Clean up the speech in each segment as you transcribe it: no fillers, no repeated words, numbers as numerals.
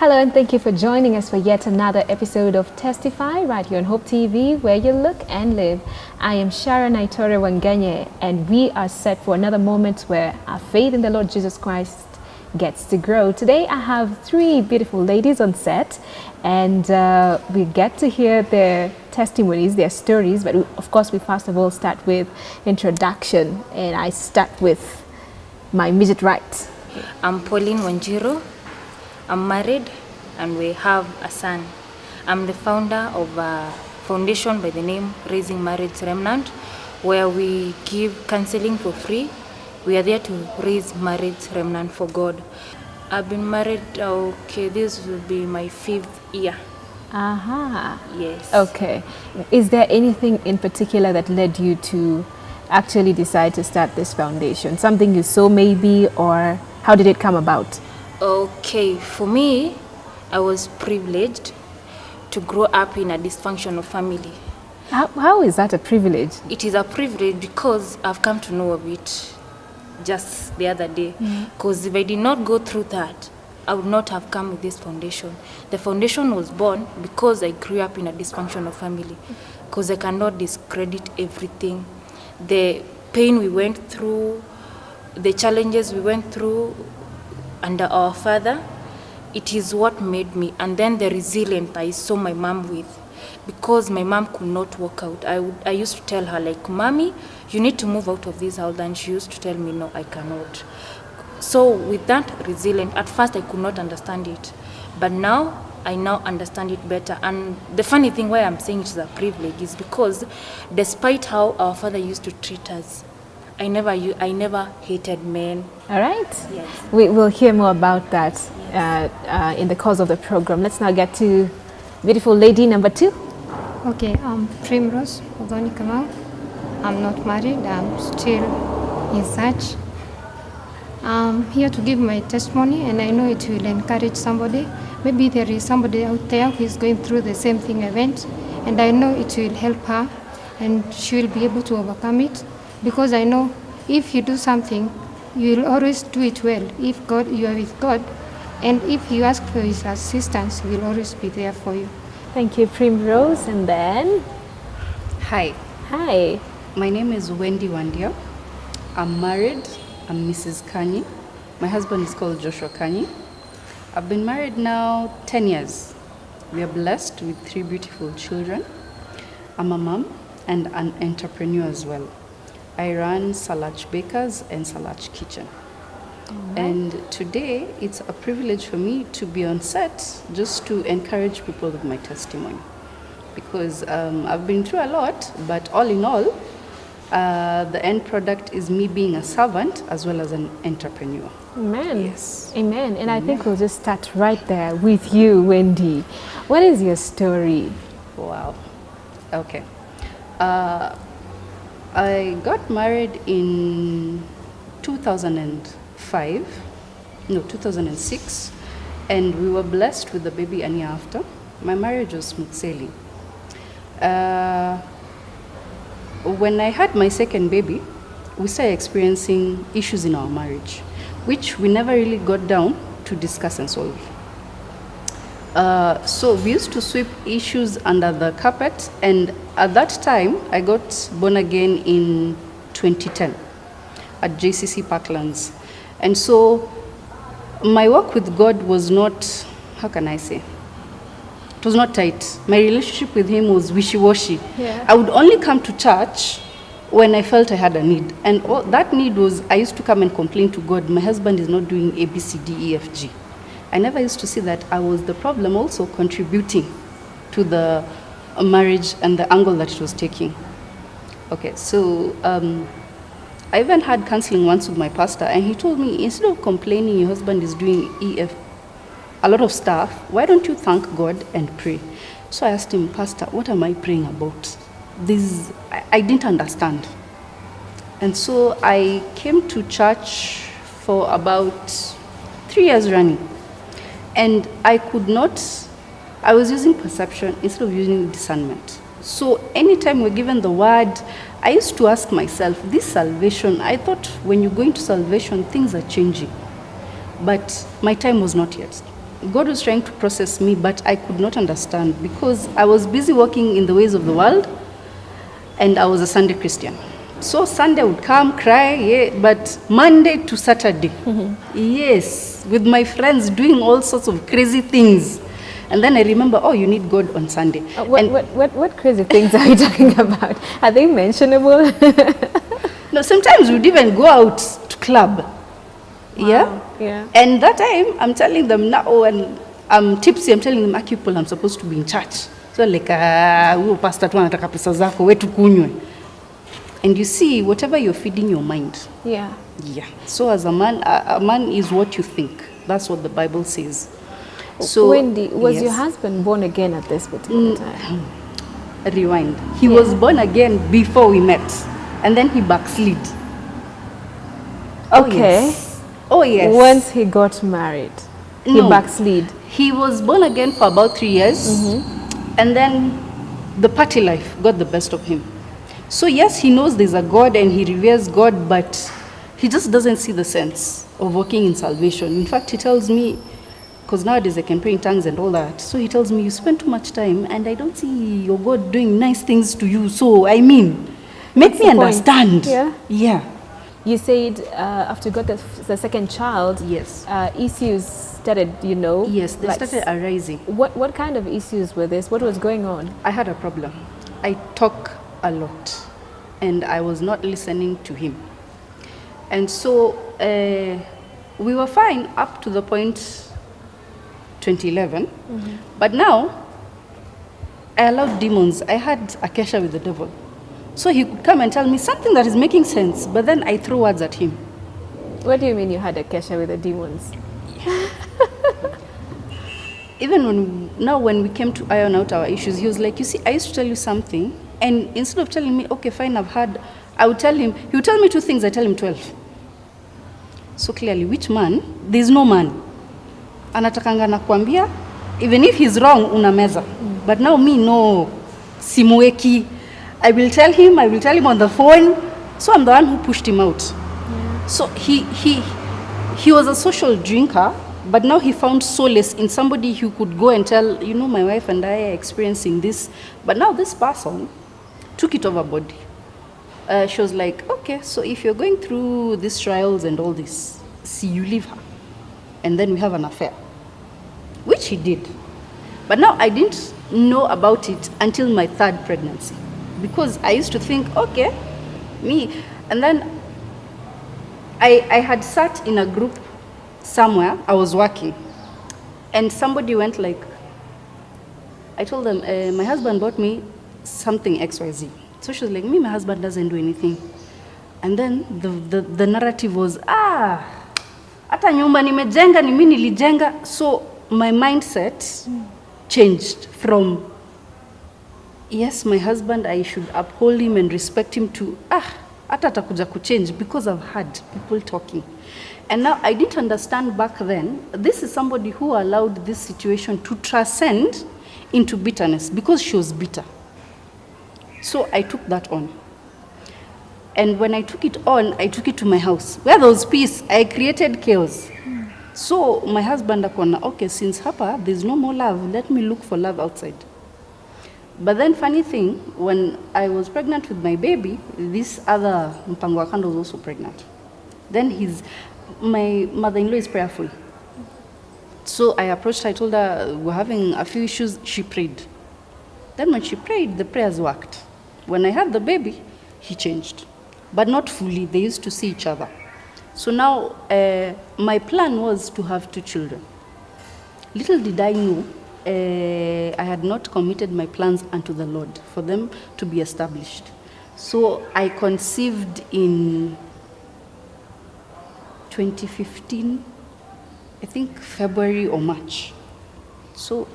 Hello and thank you for joining us for yet another episode of Testify right here on Hope TV, where you look and live. I am Sharon Aitore Wanganye, and we are set for another moment where our faith in the Lord Jesus Christ gets to grow. Today I have three beautiful ladies on set, and we get to hear their testimonies, their stories, but of course we first of all start with introduction, and I start with my immediate right. I'm Pauline Wanjiru. I'm married and we have a son. I'm the founder of a foundation by the name Raising Marriage Remnants, where we give counseling for free. We are there to raise marriage remnant for God. I've been married, this will be my 5th year. Aha. Yes. Okay. Is there anything in particular that led you to actually decide to start this foundation? Something you saw maybe, or how did it come about? Okay, for me, I was privileged to grow up in a dysfunctional family. How is that a privilege? It is a privilege because I've come to know of it just the other day. Because if I did not go through that, I would not have come with this foundation. The foundation was born because I grew up in a dysfunctional family. Because I cannot discredit everything. The pain we went through, the challenges we went through under our father, it is what made me. And then the resilience I saw my mom with, because my mom could not walk out. I used to tell her, like, Mommy, you need to move out of this house. And she used to tell me, no, I cannot. So with that resilience, at first I could not understand it. But now, I now understand it better. And the funny thing why I'm saying it is a privilege is because despite how our father used to treat us, I never hated men. All right. Yes. We will hear more about that in the course of the program. Let's now get to beautiful lady number 2. Okay, I'm Primrose Ogoni Kamau. I'm not married. I'm still in search. I'm here to give my testimony, and I know it will encourage somebody. Maybe there is somebody out there who is going through the same thing I went, and I know it will help her, and she will be able to overcome it. Because I know if you do something, you will always do it well. If you are with God, and if you ask for His assistance, He will always be there for you. Thank you, Primrose. And then? Hi. Hi. My name is Wendy Wandia. I'm married. I'm Mrs. Kanyi. My husband is called Joshua Kanyi. I've been married now 10 years. We are blessed with 3 beautiful children. I'm a mom and an entrepreneur as well. I run Salach Bakers and Salach Kitchen. And today, it's a privilege for me to be on set just to encourage people with my testimony. Because I've been through a lot, but all in all, the end product is me being a servant as well as an entrepreneur. Amen. Yes. Amen. And I think we'll just start right there with you, Wendy. What is your story? Wow. Okay. I got married in 2006, and we were blessed with a baby a year after. My marriage was smooth sailing. When I had my second baby, we started experiencing issues in our marriage, which we never really got down to discuss and solve. So we used to sweep issues under the carpet, and at that time, I got born again in 2010 at JCC Parklands. And so my work with God was not, how can I say? It was not tight. My relationship with Him was wishy-washy. Yeah. I would only come to church when I felt I had a need. And that need was, I used to come and complain to God, my husband is not doing A, B, C, D, E, F, G. I never used to see that I was the problem also contributing to the marriage and the angle that it was taking. Okay, so I even had counseling once with my pastor, and he told me, instead of complaining your husband is doing a lot of stuff, why don't you thank God and pray? So I asked him, Pastor, what am I praying about? I didn't understand. And so I came to church for about 3 years running. And I was using perception instead of using discernment. So anytime we're given the word, I used to ask myself, this salvation, I thought when you go into salvation, things are changing. But my time was not yet. God was trying to process me, but I could not understand because I was busy working in the ways of the world, and I was a Sunday Christian. So Sunday would come, cry, yeah, but Monday to Saturday, yes, with my friends doing all sorts of crazy things. And then I remember, oh, you need God on Sunday. What crazy things are you talking about? Are they mentionable? No, sometimes we'd even go out to club. Yeah. And that time, I'm telling them now, when I'm tipsy, I'm telling them, I'm supposed to be in church. So like, pastor tu anataka pesa zako, wetu kunywe. And you see, whatever you're feeding your mind. Yeah. So as a man is what you think. That's what the Bible says. So Wendy, was your husband born again at this particular time? Rewind. He was born again before we met, and then he backslid. Okay. Oh yes. Once he got married, he backslid. He was born again for about 3 years, and then the party life got the best of him. So yes, he knows there's a God and he reveres God, but he just doesn't see the sense of walking in salvation. In fact, he tells me, because nowadays I can pray in tongues and all that, so he tells me, you spend too much time and I don't see your God doing nice things to you. So, I mean, make me understand. Yeah. You said after you got the second child, yes, issues started, Yes, they started arising. What kind of issues were this? What was going on? I had a problem. I talk a lot and I was not listening to him. And so we were fine up to the point 2011. But now I allowed demons. I had a kesha with the devil. So he could come and tell me something that is making sense, but then I throw words at him. What do you mean you had a kesha with the demons? Even when we came to iron out our issues, he was like, you see, I used to tell you something, and instead of telling me, okay, fine, I would tell him, he would tell me 2 things, I tell him 12. So clearly, which man? There's no man. Anatakanga nakwambia, even if he's wrong, unameza. But now me, no, simueki. I will tell him on the phone. So I'm the one who pushed him out. So he was a social drinker, but now he found solace in somebody who could go and tell, my wife and I are experiencing this. But now this person took it overboard. She was like, okay, so if you're going through these trials and all this, see, you leave her. And then we have an affair. Which he did. But now I didn't know about it until my 3rd pregnancy. Because I used to think, okay, me. And then I had sat in a group somewhere, I was working. And somebody went like, I told them, my husband bought me something XYZ. So she was like, my husband doesn't do anything. And then the narrative was, hata nyumba nimejenga ni mimi nilijenga. So my mindset changed from, yes, my husband, I should uphold him and respect him, to, hata atakuja kuchange, because I've had people talking. And now I didn't understand back then, this is somebody who allowed this situation to transcend into bitterness, because she was bitter. So I took that on. And when I took it on, I took it to my house. Where there was peace, I created chaos. So my husband akona, okay, since hapa, there's no more love, let me look for love outside. But then funny thing, when I was pregnant with my baby, this other mpango wa kando was also pregnant. Then my mother-in-law is prayerful. So I approached her, I told her we're having a few issues. She prayed. Then when she prayed, the prayers worked. When I had the baby, he changed. But not fully, they used to see each other. So now my plan was to have 2 children. Little did I know, I had not committed my plans unto the Lord for them to be established. So I conceived in 2015, I think February or March. So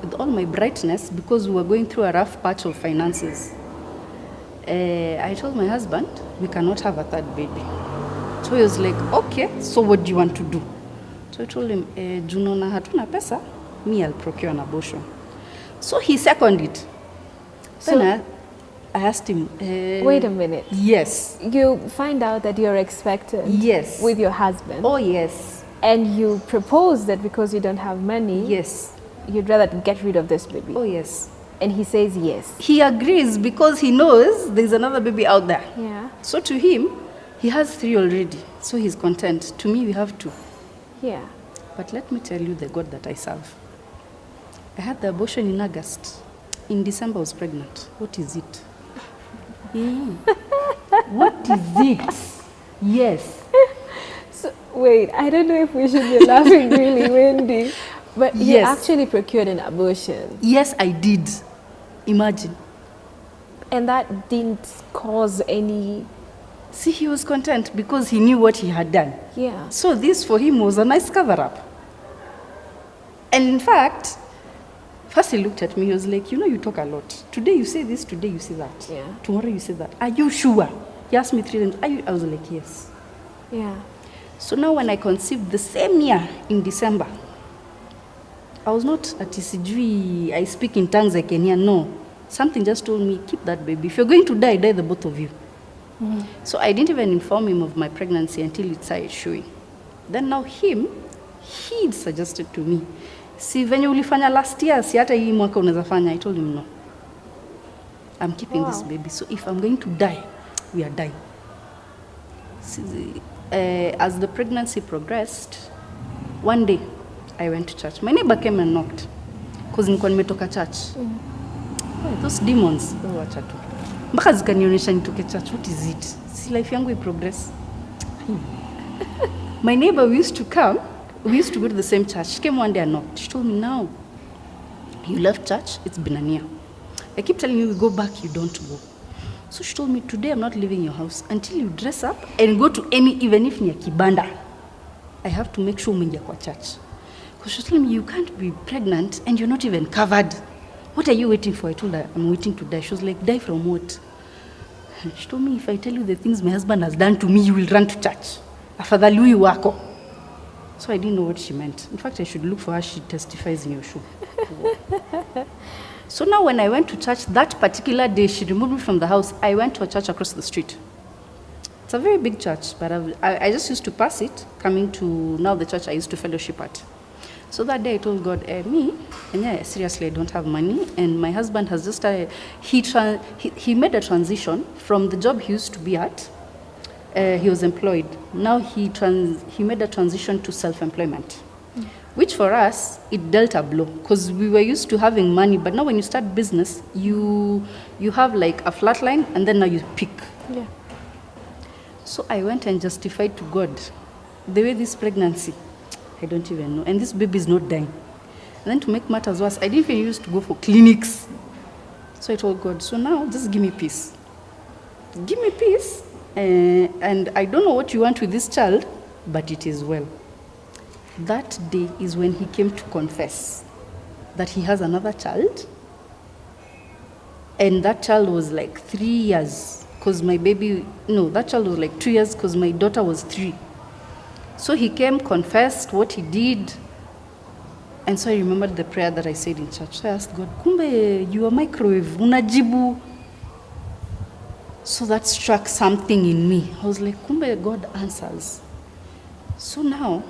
with all my brightness, because we were going through a rough patch of finances, I told my husband, we cannot have a 3rd baby. So he was like, okay, so what do you want to do? So I told him, Junona hatuna pesa, me I'll procure an abortion. So he seconded it. So then I asked him, wait a minute. Yes. You find out that you're expectant. Yes. With your husband. Oh, yes. And you propose that because you don't have money, Yes. you'd rather get rid of this baby. Oh, yes. And he says yes. He agrees because he knows there's another baby out there. Yeah. So to him, he has 3 already. So he's content. To me, we have 2. Yeah. But let me tell you the God that I serve. I had the abortion in August. In December, I was pregnant. What is it? What is it? Yes. So, wait, I don't know if we should be laughing really, Wendy. But you Yes. actually procured an abortion. Yes, I did. Imagine. And that didn't cause any... See, he was content because he knew what he had done. Yeah. So this for him was a nice cover-up. And in fact, first he looked at me, he was like, you know, you talk a lot. Today you say this, today you say that. Yeah. Tomorrow you say that. Are you sure? He asked me 3 times. Are you? I was like, yes. Yeah. So now when I conceived the same year in December, I was not at TCG, I speak in tongues I can hear. No. Something just told me, keep that baby. If you're going to die, die the both of you. So I didn't even inform him of my pregnancy until it started showing. Then now he suggested to me, si venye ulifanya last year, si hata hii mwaka unaweza fanya. I told him no. I'm keeping this baby. So if I'm going to die, we are dying. As the pregnancy progressed, one day I went to church. My neighbor came and knocked because nilikuwa nimetoka church. Those demons, wacha tu. Mpaka zikanionyesha nitoke church. What is it? Si life yangu i-progress. My neighbor, we used to go to the same church. She came one day and knocked. She told me, now, you left church, it's been a year. I keep telling you, we go back, you don't go. So she told me, today I'm not leaving your house until you dress up and go to any, even if ni ya kibanda. I have to make sure umeingia kwa church. Because she told me, you can't be pregnant and you're not even covered. What are you waiting for? I told her, I'm waiting to die. She was like, die from what? And she told me, if I tell you the things my husband has done to me, you will run to church. Afadhali huyu wako. So I didn't know what she meant. In fact, I should look for her. She testifies in your show. So now when I went to church, that particular day, she removed me from the house. I went to a church across the street. It's a very big church, but I just used to pass it, coming to now the church I used to fellowship at. So that day I told God, seriously, I don't have money. And my husband has just started, he made a transition from the job he used to be at. He was employed. Now he made a transition to self-employment, which for us, it dealt a blow because we were used to having money. But now when you start business, you have like a flat line and then now you pick. Yeah. So I went and justified to God the way this pregnancy, I don't even know. And this baby is not dying. And then to make matters worse, I didn't even used to go for clinics. So I told God, so now just give me peace. Give me peace. And I don't know what you want with this child, but it is well. That day is when he came to confess that he has another child. And that child was like 3 years because that child was like 2 years because my daughter was 3. So he came, confessed what he did. And so I remembered the prayer that I said in church. So I asked God, kumbe, you are microwave, unajibu. So that struck something in me. I was like, kumbe, God answers. So now,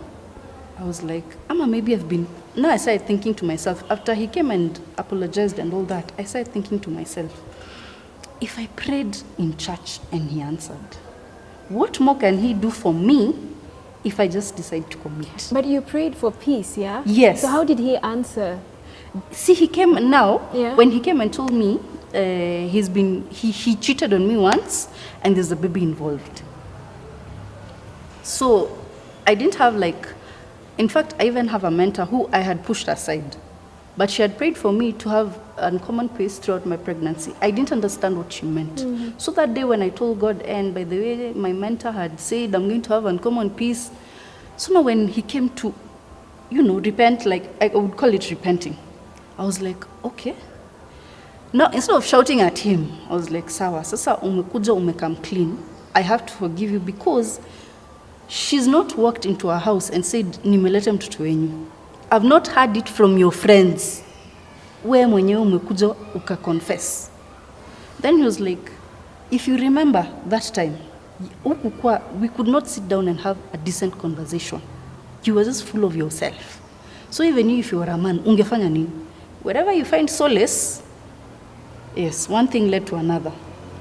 I was like, now I started thinking to myself, after he came and apologized and all that, I started thinking to myself, if I prayed in church and he answered, what more can he do for me if I just decide to commit? But you prayed for peace, yeah? Yes. So how did he answer? See, he came now, Yeah. when he came and told me, he cheated on me once and there's a baby involved. So I didn't have in fact, I even have a mentor who I had pushed aside. But she had prayed for me to have uncommon peace throughout my pregnancy. I didn't understand what she meant. Mm-hmm. So that day when I told God, and by the way, my mentor had said, I'm going to have uncommon peace. So now when he came to, repent, I would call it repenting. I was like, okay. Now, instead of shouting at him, I was like, sawa, sasa umekuja umekam clean. I have to forgive you because she's not walked into our house and said, nimeleta mtoto wenyu. I've not heard it from your friends. Wewe mwenyewe umekuja uka-confess. Then he was like, if you remember that time, we could not sit down and have a decent conversation. You were just full of yourself. So even if you were a man, ungefanya nini? Wherever you find solace, yes, one thing led to another.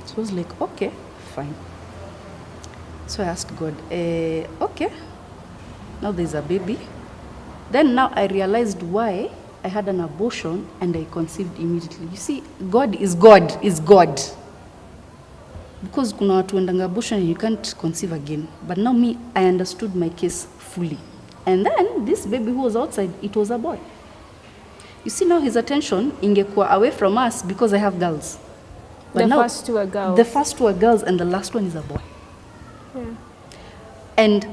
So I was like, okay, fine. So I asked God, okay, now there's a baby. Then now I realized why I had an abortion and I conceived immediately. You see, God is God, is God. Because kuna watu endanga abortion and you can't conceive again. But now me, I understood my case fully. And then this baby who was outside, it was a boy. You see now his attention ingekuwa away from us because I have girls. But the now, first two are girls. The first two are girls and the last one is a boy. Yeah. And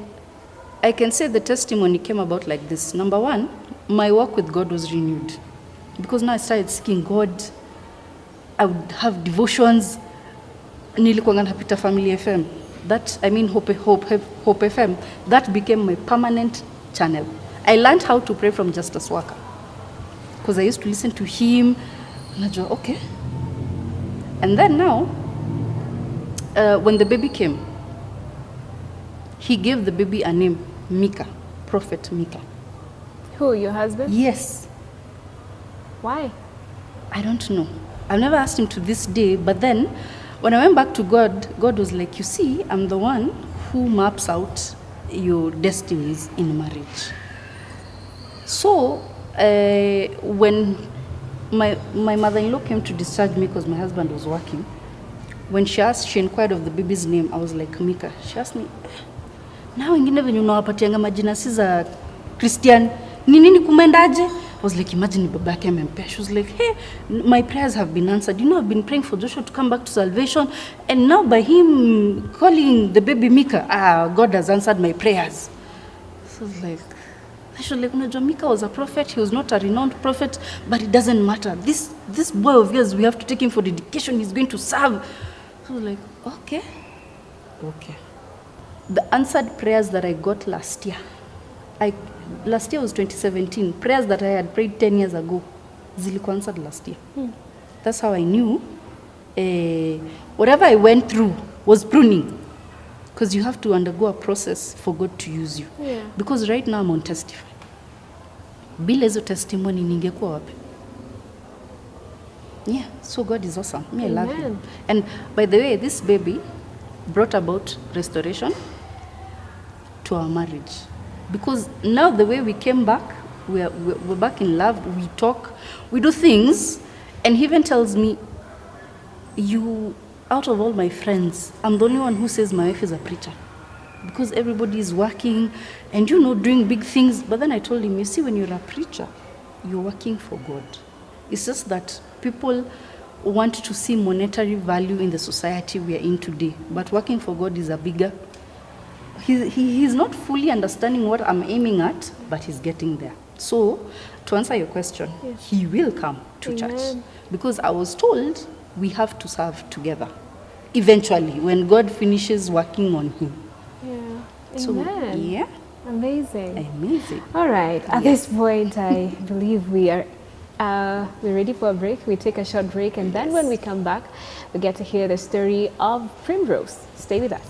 I can say the testimony came about like this. Number one, my walk with God was renewed. Because now I started seeking God. I would have devotions. Nilikuwa napita Family FM. That, I mean Hope FM. That became my permanent channel. I learned how to pray from Justice Walker. Because I used to listen to him. Najua, okay. And then now, when the baby came, he gave the baby a name, Mika, Prophet Mika. Who, your husband? Yes. Why? I don't know. I've never asked him to this day, but then when I went back to God, God was like, you see, I'm the one who maps out your destinies in marriage. So, when my mother-in-law came to discharge me because my husband was working, when she inquired of the baby's name, I was like, Mika. She asked me, na wengine venye unawapatianga majina si za Christian, ni nini kumendaje? I was like, imagine baba yake amempea. She was like, hey, my prayers have been answered. You know, I've been praying for Joshua to come back to salvation, and now by him calling the baby Mika, God has answered my prayers. So I was like, she was like, unajua Mika was a prophet. He was not a renowned prophet, but it doesn't matter. This boy of yours, we have to take him for the dedication he's going to serve. So I was like, okay. The answered prayers that I got last year, last year was 2017, prayers that I had prayed 10 years ago, zilikuwa answered last year. That's how I knew whatever I went through was pruning. Because you have to undergo a process for God to use you. Yeah. Because right now I'm on Testify. Bila hizo testimony ningekuwa wapi? Yeah, so God is awesome. Me, I love him. And by the way, this baby brought about restoration to our marriage. Because now the way we came back, we're back in love, we talk, we do things, and he even tells me, you, out of all my friends, I'm the only one who says my wife is a preacher. Because everybody is working and, you know, doing big things. But then I told him, you see, when you're a preacher, you're working for God. It's just that people want to see monetary value in the society we are in today. But working for God is a bigger. He's not fully understanding what I'm aiming at, but he's getting there. So, to answer your question, yes, he will come to church. Because I was told we have to serve together. Eventually, when God finishes working on him. Yeah. So, yeah. Amazing. All right. At this point, I believe we're ready for a break. We take a short break, and then when we come back, we get to hear the story of Primrose. Stay with us.